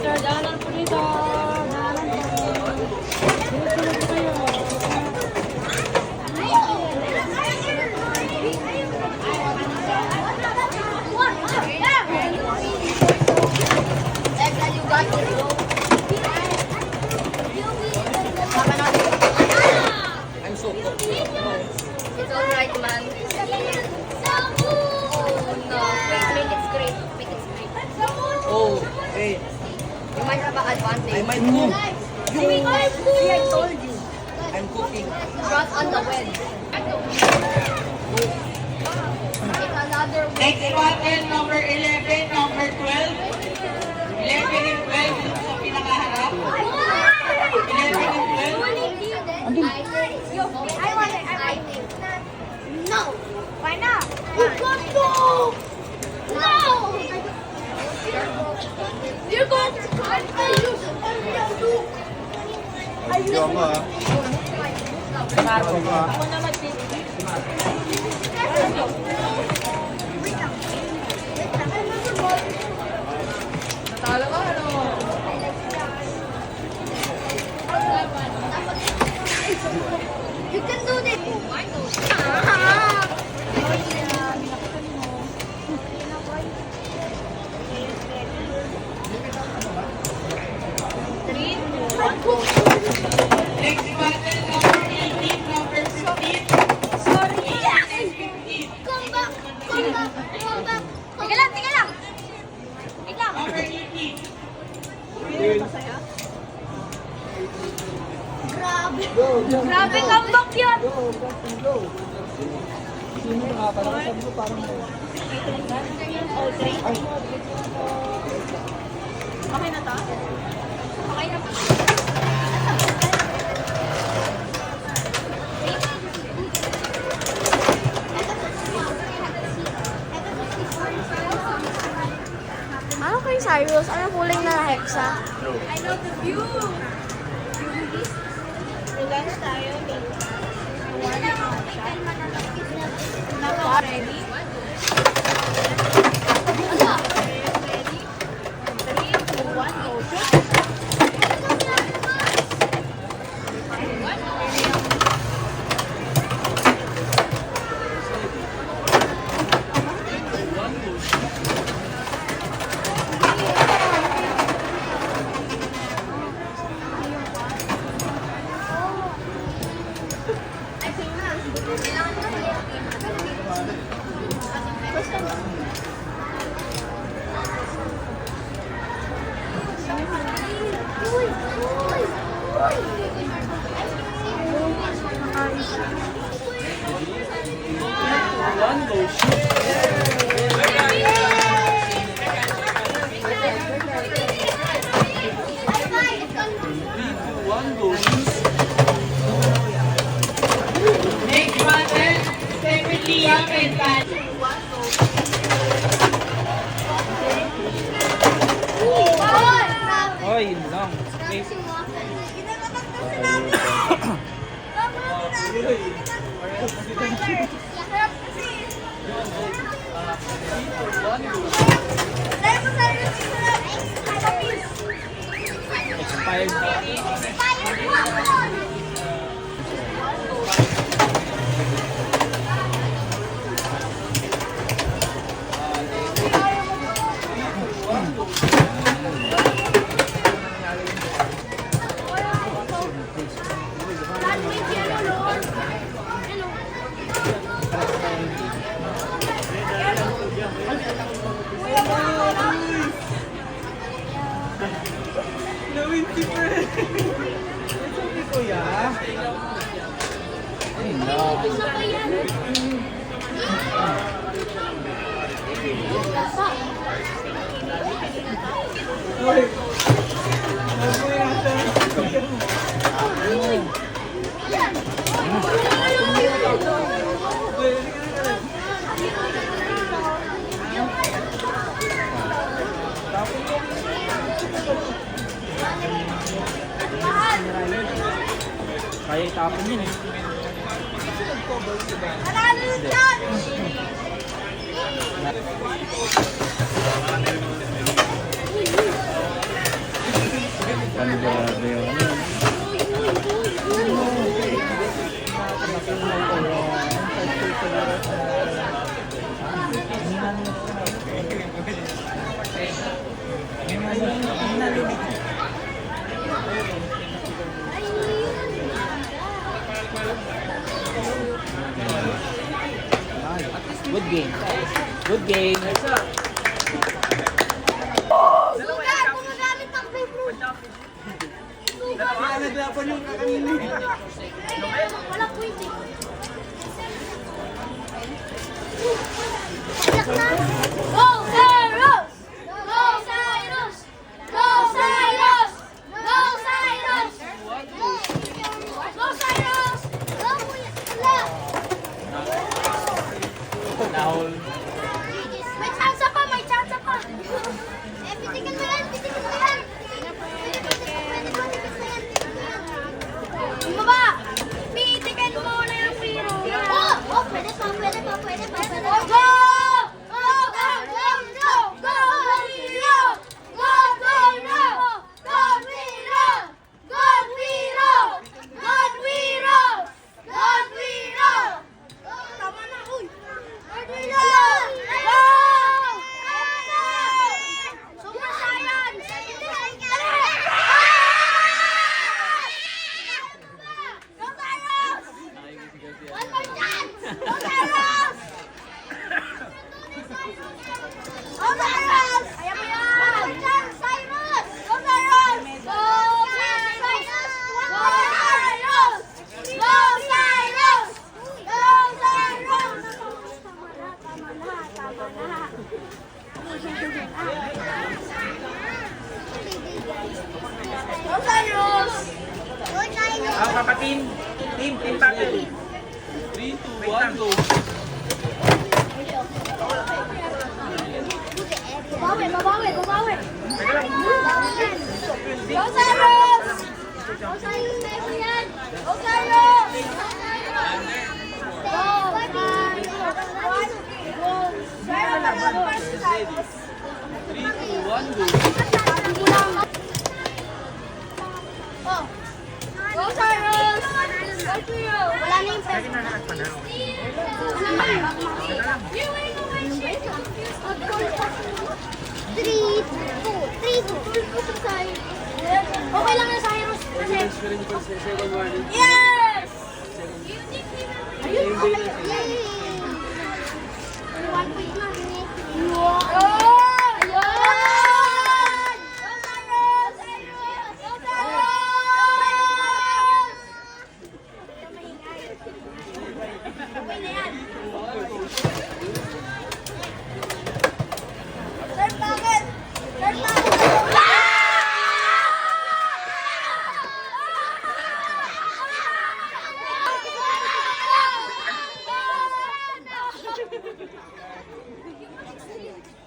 Sir, daanan po dito. Daanan po. Sunod po kayo. I'm so cold. It's alright, man. No, make it straight. Make it straight. Oh, hey. You might have an advantage. I might cook. See, I told you. I'm cooking. Trust on the wind. It's another way. Next one, number 11, number 12. 11 and 12 dun sa pinakaharap. 11 and 12. I want it. No. Why not? You got to. No. You're going to try to use it. Video mo ah. Video mo ah. Ako naman din. Natalo ka, ano? You can do this. Next one, number 18, number 15. Sorry. Come back. Come back. Come back. Tiga lang, tiga lang. Wait lang. Number 18. Grabe. Grabe comeback yun. Sino nakakalasan mo parang Okay na to? Okay na. Ano kay Cyrus? Ano kulay na hexa? I know the view. Lunch tayo. Ready? One goes. One goes. Next one, Stephen Liam and Pat. oh, yun lang. Okay. Expired na. Nawinti pa rin. Sabi ko ya. Ayun lang. Ay. Kaya itapon yun eh. Panalo yun dyan! Ano grabe yun? Good game. Good game. Sugar, gumagamit ng paper. Naglaban yung kanina. Wala point eh. Iyak na. Go Cyrus! Go Cyrus! Go Cyrus! Go Cyrus! Go Cyrus! Go Kuya! Wala! Nahol. May chance pa! May chance pa! Eh, pitikin mo yan! Pitikin mo yan! Pwede pa, tipis na yan! Bumaba! Pitikin mo na yung piro! Oh! Pwede pa! Pwede pa! Pwede pa! Pwede pa! Go! Go! Go! Go! Go! Go! Piro! Go! Go! Go! Go! Piro! Go! Piro! Go! Piro! Go! Piro! Tama na! Uy! Go! Piro! Go! Super Science! Go Cyrus! One more chance! Go Cyrus! Go Cyrus! Kaya mo yan! One more chance, Cyrus! Go Cyrus! Go Cyrus! Go Cyrus! Go Cyrus! Go Cyrus! Tama na, tama na. Go Cyrus! Go Cyrus! Papatin. Team battle. 3, 2, 1, go. Babawi, babawi, babawi. Go Cyrus! Go Cyrus, meron yan. Go Cyrus! Go! Go! 3, 2, 1, go. Oh. Go Cyrus! Go to you! Wala na yung pwede. Three, two. Okay lang na Cyrus. Yes! Ayun, okay. Yay! 1 point na. Wow! Ayun! Go Cyrus! Go Cyrus! Okay na yan. Sir, bakit? Sir, bakit?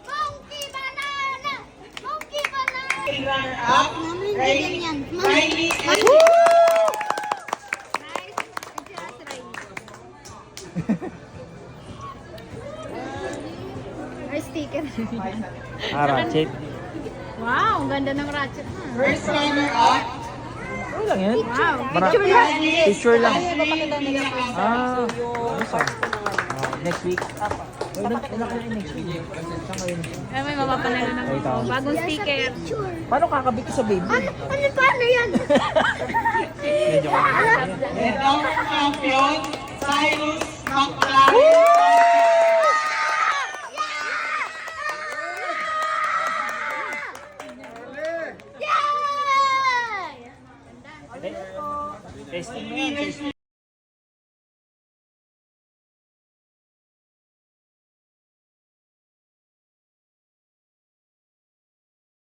Monkey banana! Monkey banana! Runner-up, Riley and May sticker. Ratchet. Wow, ang ganda ng ratchet. first runner-up, Ano lang yan? Wow, Picture lang. Picture lang. Ah, Next week. Wala kayo next week. Saan ngayon? Ay, may mapapalala ng Ay, tama. bagong sticker. Paano kakabit ko sa baby? Paano yan? Medyo and our champion, Cyrus McLaren. Yay! Testing mo yan.